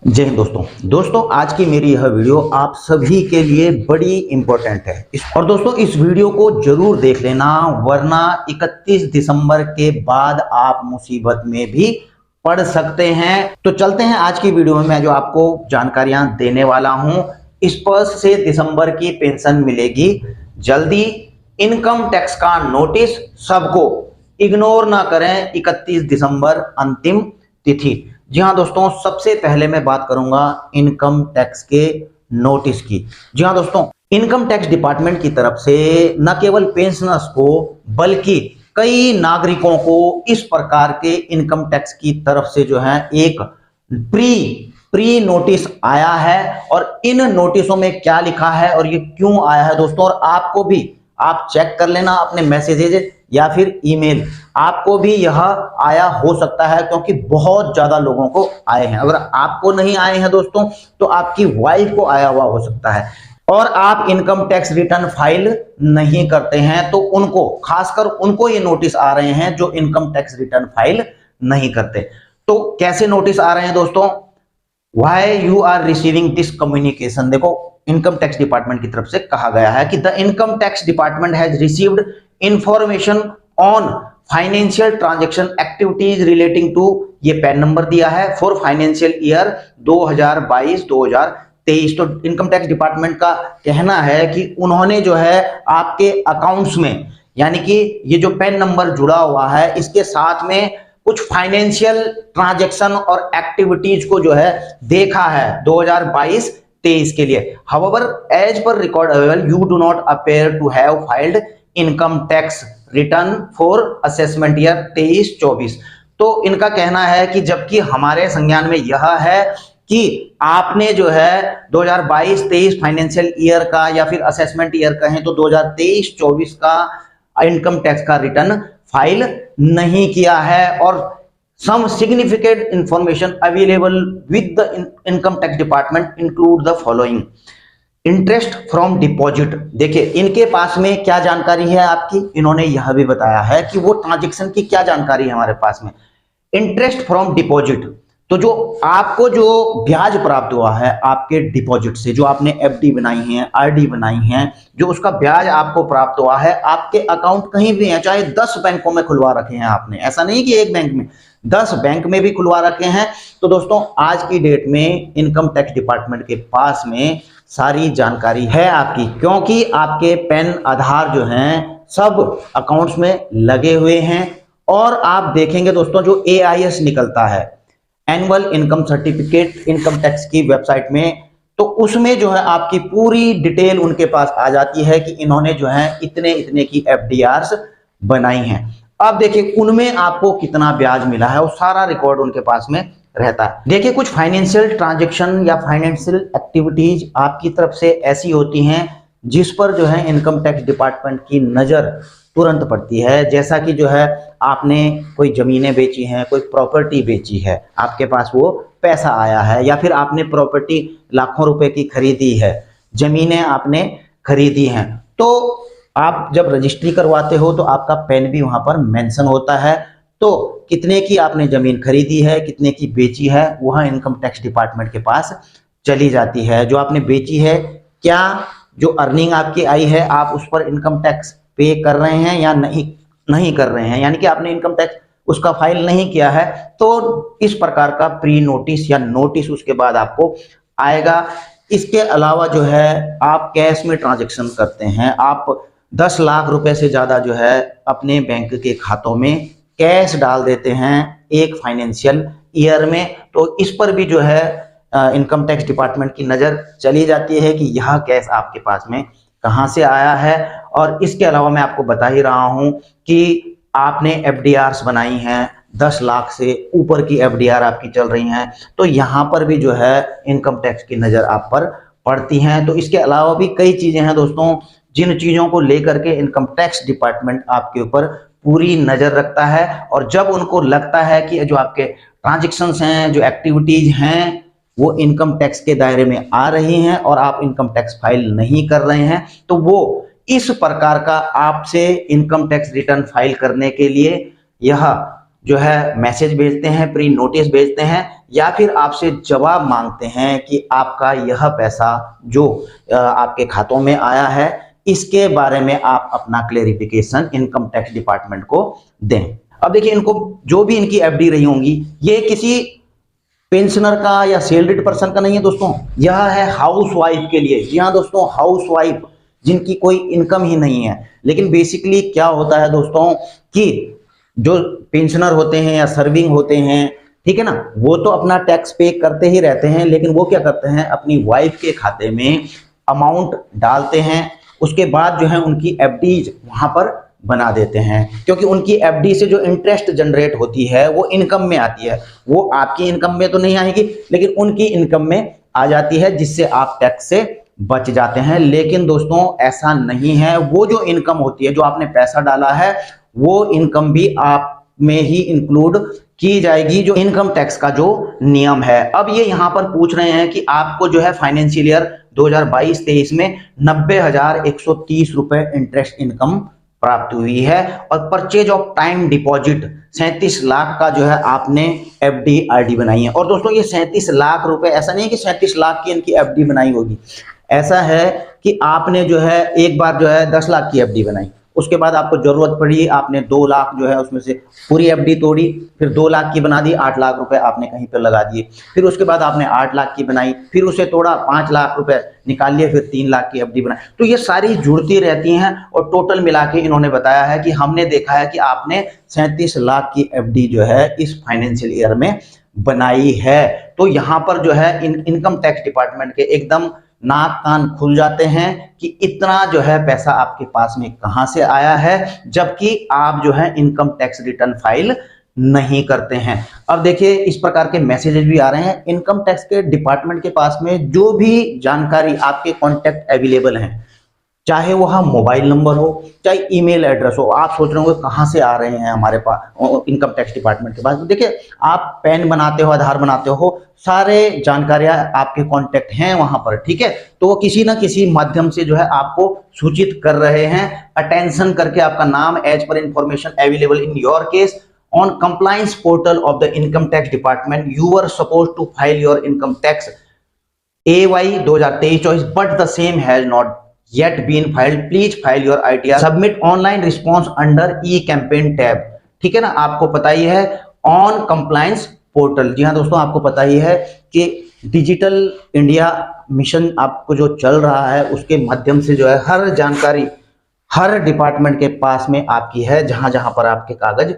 जय हिंद दोस्तों आज की मेरी यह वीडियो आप सभी के लिए बड़ी इंपॉर्टेंट है और दोस्तों इस वीडियो को जरूर देख लेना, वरना 31 दिसंबर के बाद आप मुसीबत में भी पड़ सकते हैं। तो चलते हैं आज की वीडियो में। मैं जो आपको जानकारियां देने वाला हूं, स्पष्ट से दिसंबर की पेंशन मिलेगी जल्दी। इनकम टैक्स का नोटिस सबको, इग्नोर ना करें। 31 दिसंबर अंतिम तिथि। जी हाँ दोस्तों, सबसे पहले मैं बात करूंगा इनकम टैक्स के नोटिस की। जी हाँ दोस्तों, इनकम टैक्स डिपार्टमेंट की तरफ से न केवल पेंशनर्स को बल्कि कई नागरिकों को इस प्रकार के इनकम टैक्स की तरफ से जो है एक प्री नोटिस आया है। और इन नोटिसों में क्या लिखा है और ये क्यों आया है दोस्तों, और आपको भी आप चेक कर लेना अपने मैसेजेज या फिर ईमेल, आपको भी यह आया हो सकता है, क्योंकि बहुत ज्यादा लोगों को आए हैं। अगर आपको नहीं आए हैं दोस्तों तो आपकी वाइफ को आया हुआ हो सकता है। और आप इनकम टैक्स रिटर्न फाइल नहीं करते हैं तो उनको, खासकर उनको ये नोटिस आ रहे हैं जो इनकम टैक्स रिटर्न फाइल नहीं करते। तो कैसे नोटिस आ रहे हैं दोस्तों, why you are receiving this communication. देखो, इनकम टैक्स डिपार्टमेंट की तरफ से कहा गया है कि the income tax department has received information on financial transaction activities relating to, ये पैन नंबर दिया है, फॉर फाइनेंशियल ईयर 2022-2023। तो इनकम टैक्स डिपार्टमेंट का कहना है कि उन्होंने जो है आपके अकाउंट्स में, यानी कि ये जो पैन नंबर जुड़ा हुआ है इसके साथ में कुछ फाइनेंशियल ट्रांजैक्शन और एक्टिविटीज को जो है देखा है 2022-23 के लिए। However, as per record available, you do not appear to have filed income tax return for assessment year 23-24। तो इनका कहना है कि जबकि हमारे संज्ञान में यह है कि आपने जो है 2022-23 फाइनेंशियल ईयर का या फिर असेसमेंट ईयर कहें तो 2023-24 का इनकम टैक्स का रिटर्न फाइल नहीं किया है। और some significant information available with the income tax department include the following: interest from deposit. देखिए, इनके पास में क्या जानकारी है आपकी, इन्होंने यह भी बताया है कि वो ट्रांजैक्शन की क्या जानकारी है हमारे पास में। इंटरेस्ट फ्रॉम डिपॉजिट, तो जो आपको जो ब्याज प्राप्त हुआ है आपके डिपॉजिट से, जो आपने एफडी बनाई है, आरडी बनाई है, जो उसका ब्याज आपको प्राप्त हुआ है, आपके अकाउंट कहीं भी है, चाहे 10 बैंकों में खुलवा रखे हैं आपने, ऐसा नहीं कि एक बैंक में, 10 बैंक में भी खुलवा रखे हैं। तो दोस्तों आज की डेट में इनकम टैक्स डिपार्टमेंट के पास में सारी जानकारी है आपकी, क्योंकि आपके पैन आधार जो हैं सब अकाउंट्स में लगे हुए हैं। और आप देखेंगे दोस्तों, जो AIS निकलता है, annual income certificate, income tax की वेबसाइट में, तो उसमें जो है आपकी पूरी डिटेल उनके पास आ जाती है कि इन्होंने जो है इतने इतने की FDRs बनाई हैं। अब देखिए उनमें आपको कितना ब्याज मिला है, वो सारा रिकॉर्ड उनके पास में रहता है। देखिए, कुछ फाइनेंशियल ट्रांजैक्शन या फाइनेंशियल एक्टिविटीज आपकी तरफ से ऐसी होती हैं जिस पर जो है इनकम टैक्स डिपार्टमेंट की नजर तुरंत पड़ती है। जैसा कि जो है आपने कोई जमीनें बेची हैं, कोई प्रॉपर्टी बेची है, आपके पास वो पैसा आया है, या फिर आपने प्रॉपर्टी लाखों रुपए की खरीदी है, जमीनें आपने खरीदी हैं, तो आप जब रजिस्ट्री करवाते हो तो आपका पैन भी वहां पर मेंशन होता है। तो कितने की आपने जमीन खरीदी है, कितने की बेची है, वह इनकम टैक्स डिपार्टमेंट के पास चली जाती है। जो आपने बेची है, क्या जो अर्निंग आपकी आई है आप उस पर इनकम टैक्स पे कर रहे हैं या नहीं कर रहे हैं, यानी कि आपने इनकम टैक्स उसका फाइल नहीं किया है, तो इस प्रकार का प्री नोटिस या नोटिस उसके बाद आपको आएगा। इसके अलावा जो है आप कैश में ट्रांजैक्शन करते हैं, आप 10 लाख रुपए से ज्यादा जो है अपने बैंक के खातों में कैश डाल देते हैं एक फाइनेंशियल ईयर में, तो इस पर भी जो है इनकम टैक्स डिपार्टमेंट की नजर चली जाती है कि यह कैश आपके पास में कहां से आया है। और इसके अलावा मैं आपको बता ही रहा हूं कि आपने FDRs बनाई हैं, 10 लाख से ऊपर की FDR आपकी चल रही हैं, तो यहां पर भी जो है इनकम टैक्स की नजर आप पर पड़ती हैं। तो इसके अलावा भी कई चीजें हैं दोस्तों, जिन चीजों को लेकर के इनकम टैक्स डिपार्टमेंट आपके ऊपर पूरी नजर रखता है। और जब उनको लगता है कि जो आपके ट्रांजैक्शंस हैं, जो एक्टिविटीज हैं, वो इनकम टैक्स के दायरे में आ रही हैं और आप इनकम टैक्स फाइल नहीं कर रहे हैं, तो वो इस प्रकार का आपसे इनकम टैक्स रिटर्न फाइल करने के लिए यह जो है मैसेज भेजते हैं, प्री नोटिस भेजते हैं, या फिर आपसे जवाब मांगते हैं कि आपका यह पैसा जो आपके खातों में आया है इसके बारे में आप अपना क्लेरिफिकेशन इनकम टैक्स डिपार्टमेंट को दें। अब देखिए, इनको जो भी इनकी एफडी रही होंगी, ये किसी पेंशनर का या सैलरीड पर्सन का नहीं है दोस्तों, यह है हाउस वाइफ के लिए। जी हाँ दोस्तों, हाउस वाइफ जिनकी कोई इनकम ही नहीं है। लेकिन बेसिकली क्या होता है दोस्तों कि जो पेंशनर होते हैं या सर्विंग होते हैं, ठीक है ना, वो तो अपना टैक्स पे करते ही रहते हैं, लेकिन वो क्या करते हैं, अपनी वाइफ के खाते में अमाउंट डालते हैं, उसके बाद जो है उनकी एफडी वहां पर बना देते हैं, क्योंकि उनकी एफडी से जो इंटरेस्ट जनरेट होती है वो इनकम में आती है। वो आपकी इनकम में तो नहीं आएगी, लेकिन उनकी इनकम में आ जाती है, जिससे आप टैक्स से बच जाते हैं। लेकिन दोस्तों ऐसा नहीं है, वो जो इनकम होती है, जो आपने पैसा डाला है, वो इनकम भी आप में ही इंक्लूड की जाएगी, जो इनकम टैक्स का जो नियम है। अब ये यहाँ पर पूछ रहे हैं कि आपको जो है फाइनेंशियल ईयर 2022-23 में 90,130 रुपए इंटरेस्ट इनकम प्राप्त हुई है, और purchase of time deposit 37 lakh का जो है आपने एफडी आरडी बनाई है। और दोस्तों ये 37 लाख रुपए, ऐसा नहीं है कि 37 लाख की इनकी एफडी बनाई होगी, ऐसा है कि आपने जो है एक बार जो है 10 लाख की एफडी बनाई, उसके बाद आपको जरूरत पड़ी, आपने 2 लाख जो है उसमें से पूरी एफडी तोड़ी, फिर 2 लाख की बना दी, 8 लाख रुपए आपने कहीं पर लगा दिए, फिर उसके बाद आपने 8 लाख की बनाई, फिर उसे तोड़ा, 5 लाख रुपए निकाल लिए, फिर 3 लाख की एफडी बनाई। तो ये सारी जुड़ती रहती हैं, और टोटल मिला के इन्होंने बताया है कि हमने देखा है कि आपने 37 लाख की एफडी जो है इस फाइनेंशियल ईयर में बनाई है। तो यहाँ पर जो है इनकम टैक्स डिपार्टमेंट के एकदम नाक कान खुल जाते हैं कि इतना जो है पैसा आपके पास में कहां से आया है, जबकि आप जो है इनकम टैक्स रिटर्न फाइल नहीं करते हैं। अब देखिए, इस प्रकार के मैसेजेस भी आ रहे हैं इनकम टैक्स के डिपार्टमेंट के पास में। जो भी जानकारी आपके कॉन्टैक्ट अवेलेबल हैं, चाहे वह मोबाइल नंबर हो, चाहे ईमेल एड्रेस हो, आप सोच रहे हो कहां से आ रहे हैं हमारे पास इनकम टैक्स डिपार्टमेंट के पास। तो देखिए, आप पैन बनाते हो, आधार बनाते हो, सारे जानकारियां आपके कांटेक्ट हैं वहां पर, ठीक है। तो वो किसी ना किसी माध्यम से जो है आपको सूचित कर रहे हैं, अटेंशन करके आपका नाम as per information available in your case on compliance portal of the income tax department, you are suppose to file your income tax AY 2023-24, but the same has not yet been filed. Please file your ITR. Submit online response under e-campaign tab. ठीक है ना, आपको पता ही है on compliance portal. जी हाँ दोस्तों, आपको पता ही है कि डिजिटल इंडिया मिशन आपको जो चल रहा है, उसके माध्यम से जो है हर जानकारी हर डिपार्टमेंट के पास में आपकी है, जहां जहां पर आपके कागज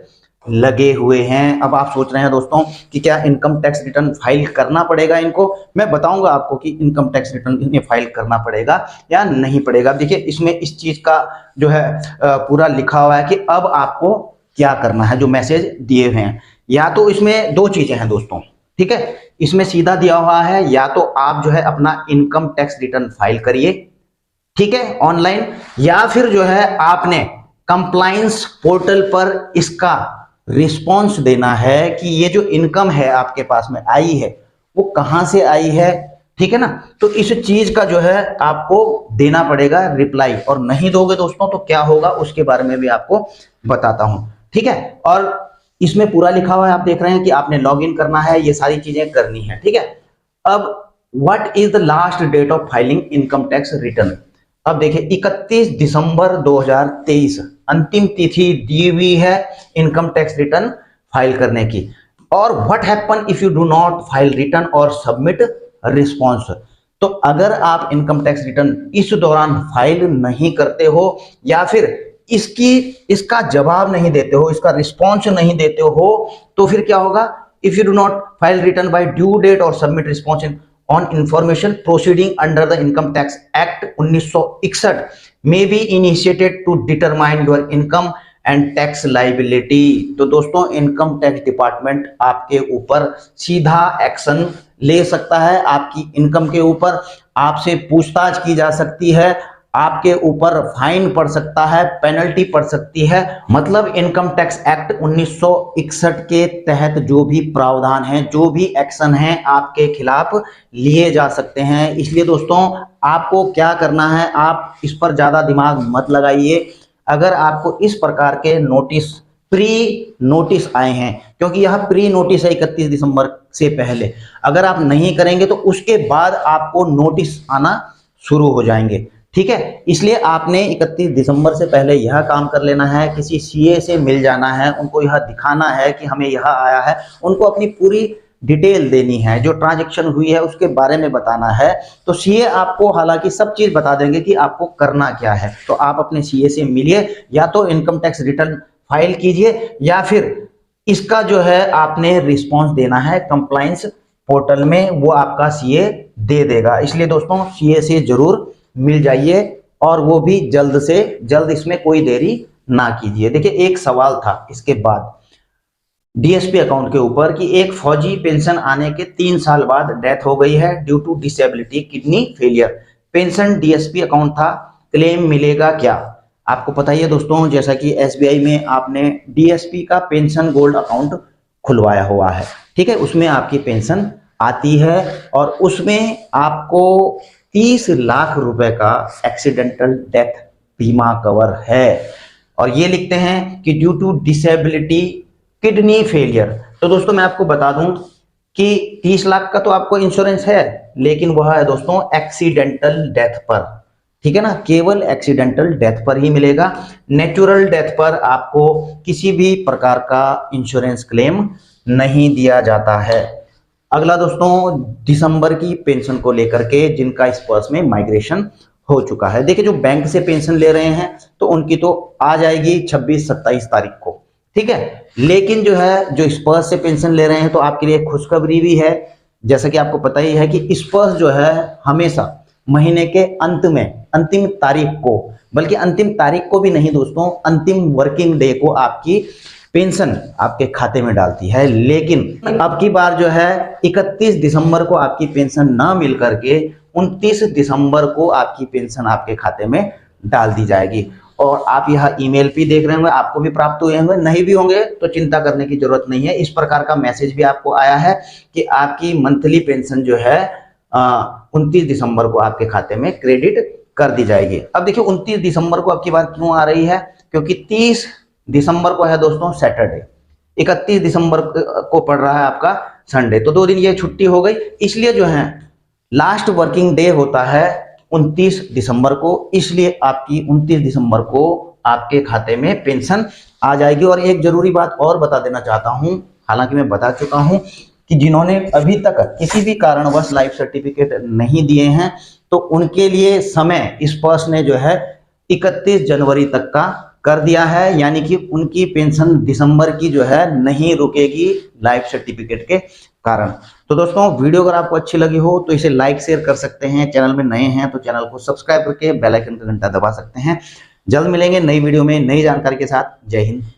लगे हुए हैं। अब आप सोच रहे हैं दोस्तों कि क्या इनकम टैक्स रिटर्न फाइल करना पड़ेगा इनको। मैं बताऊंगा आपको कि इनकम टैक्स रिटर्न इन्हें फाइल करना पड़ेगा या नहीं पड़ेगा। देखिए, इसमें इस चीज का जो है पूरा लिखा हुआ है कि अब आपको क्या करना है, जो मैसेज दिए हुए हैं। या तो इसमें 2 चीजें हैं दोस्तों, ठीक है। इसमें सीधा दिया हुआ है, या तो आप जो है अपना इनकम टैक्स रिटर्न फाइल करिए, ठीक है, ऑनलाइन, या फिर जो है आपने कंप्लायंस पोर्टल पर इसका रिस्पॉन्स देना है कि ये जो इनकम है आपके पास में आई है वो कहां से आई है, ठीक है ना। तो इस चीज का जो है आपको देना पड़ेगा रिप्लाई, और नहीं दोगे दोस्तों तो क्या होगा उसके बारे में भी आपको बताता हूं, ठीक है। और इसमें पूरा लिखा हुआ है, आप देख रहे हैं कि आपने लॉग इन करना है, ये सारी चीजें करनी है, ठीक है। अब what is the last date of filing income tax return. अब देखिए, 31 दिसंबर 2023 अंतिम तिथि दी हुई है इनकम टैक्स रिटर्न फाइल करने की। और what happen if you do not file return और सबमिट रिस्पॉन्स। तो अगर आप इनकम टैक्स रिटर्न इस दौरान फाइल नहीं करते हो, या फिर इसका जवाब नहीं देते हो, इसका रिस्पॉन्स नहीं देते हो, तो फिर क्या होगा। If you do not file return by due date और submit response on information proceeding under the Income Tax Act 1961 may be initiated to determine your income and tax liability। तो दोस्तों, इनकम टैक्स डिपार्टमेंट आपके ऊपर सीधा action ले सकता है, आपकी इनकम के ऊपर आपसे पूछताछ की जा सकती है, आपके ऊपर फाइन पड़ सकता है, पेनल्टी पड़ सकती है। मतलब इनकम टैक्स एक्ट 1961 के तहत जो भी प्रावधान है, जो भी एक्शन है आपके खिलाफ लिए जा सकते हैं। इसलिए दोस्तों, आपको क्या करना है, आप इस पर ज्यादा दिमाग मत लगाइए। अगर आपको इस प्रकार के नोटिस प्री नोटिस आए हैं, क्योंकि यह प्री नोटिस है 31 दिसंबर से पहले। अगर आप नहीं करेंगे तो उसके बाद आपको नोटिस आना शुरू हो जाएंगे, ठीक है। इसलिए आपने 31 दिसंबर से पहले यह काम कर लेना है, किसी सीए से मिल जाना है, उनको यह दिखाना है कि हमें यह आया है, उनको अपनी पूरी डिटेल देनी है, जो ट्रांजैक्शन हुई है उसके बारे में बताना है। तो सीए आपको हालांकि सब चीज बता देंगे कि आपको करना क्या है। तो आप अपने सीए से मिलिए, या तो इनकम टैक्स रिटर्न फाइल कीजिए, या फिर इसका जो है आपने रिस्पॉन्स देना है कंप्लायंस पोर्टल में, वो आपका सीए दे देगा। इसलिए दोस्तों सीए से जरूर मिल जाइए, और वो भी जल्द से जल्द, इसमें कोई देरी ना कीजिए। देखिए एक सवाल था इसके बाद डीएसपी अकाउंट के ऊपर कि एक फौजी पेंशन आने के 3 साल बाद डेथ हो गई है due to disability kidney failure, pension DSP account था, क्लेम मिलेगा क्या? आपको पता ही है दोस्तों, जैसा कि एसबीआई में आपने डीएसपी का पेंशन गोल्ड अकाउंट खुलवाया हुआ है, ठीक है, उसमें आपकी पेंशन आती है, और उसमें आपको 30 लाख रुपए का एक्सीडेंटल डेथ बीमा कवर है, और ये लिखते हैं कि due to disability kidney failure. तो दोस्तों मैं आपको बता दूं कि 30 लाख का तो आपको इंश्योरेंस है, लेकिन वह है दोस्तों एक्सीडेंटल डेथ पर, ठीक है ना, केवल एक्सीडेंटल डेथ पर ही मिलेगा। नेचुरल डेथ पर आपको किसी भी प्रकार का इंश्योरेंस क्लेम नहीं दिया जाता है। अगला दोस्तों दिसंबर की पेंशन को लेकर के जिनका इस पर्स में माइग्रेशन हो चुका है, देखिए जो बैंक से पेंशन ले रहे हैं तो उनकी तो आ जाएगी 26-27 तारीख को, ठीक है। लेकिन जो है जो स्पर्श से पेंशन ले रहे हैं तो आपके लिए खुशखबरी भी है, जैसा कि आपको पता ही है कि स्पर्श जो है हमेशा महीने के अंत में अंतिम तारीख को, बल्कि अंतिम तारीख को भी नहीं दोस्तों, अंतिम वर्किंग डे को आपकी पेंशन आपके खाते में डालती है। लेकिन अब की बार जो है 31 दिसंबर को आपकी पेंशन ना मिल करके 29 दिसंबर को आपकी पेंशन आपके खाते में डाल दी जाएगी। और आप यह ईमेल भी देख रहे होंगे, आपको भी प्राप्त हुए होंगे, नहीं भी होंगे तो चिंता करने की जरूरत नहीं है। इस प्रकार का मैसेज भी आपको आया है कि आपकी मंथली पेंशन जो है 29 दिसंबर को आपके खाते में क्रेडिट कर दी जाएगी। अब देखिए 29 दिसंबर को आपकी बात क्यों आ रही है, क्योंकि 30 दिसंबर को है दोस्तों सैटरडे, 31 दिसंबर को पड़ रहा है आपका संडे, तो 2 दिन ये छुट्टी हो गई। इसलिए जो है लास्ट वर्किंग डे होता है 29 दिसंबर को, इसलिए आपकी 29 दिसंबर को आपके खाते में पेंशन आ जाएगी। और एक जरूरी बात और बता देना चाहता हूं, हालांकि मैं बता चुका हूं कि जिन्होंने अभी तक किसी भी कारणवश लाइफ सर्टिफिकेट नहीं दिए हैं तो उनके लिए समय इस पर्स ने जो है 31 जनवरी तक का कर दिया है, यानी कि उनकी पेंशन दिसंबर की जो है नहीं रुकेगी लाइफ सर्टिफिकेट के कारण। तो दोस्तों वीडियो अगर आपको अच्छी लगी हो तो इसे लाइक शेयर कर सकते हैं, चैनल में नए हैं तो चैनल को सब्सक्राइब करके बेल आइकन का घंटा दबा सकते हैं। जल्द मिलेंगे नई वीडियो में नई जानकारी के साथ। जय हिंद।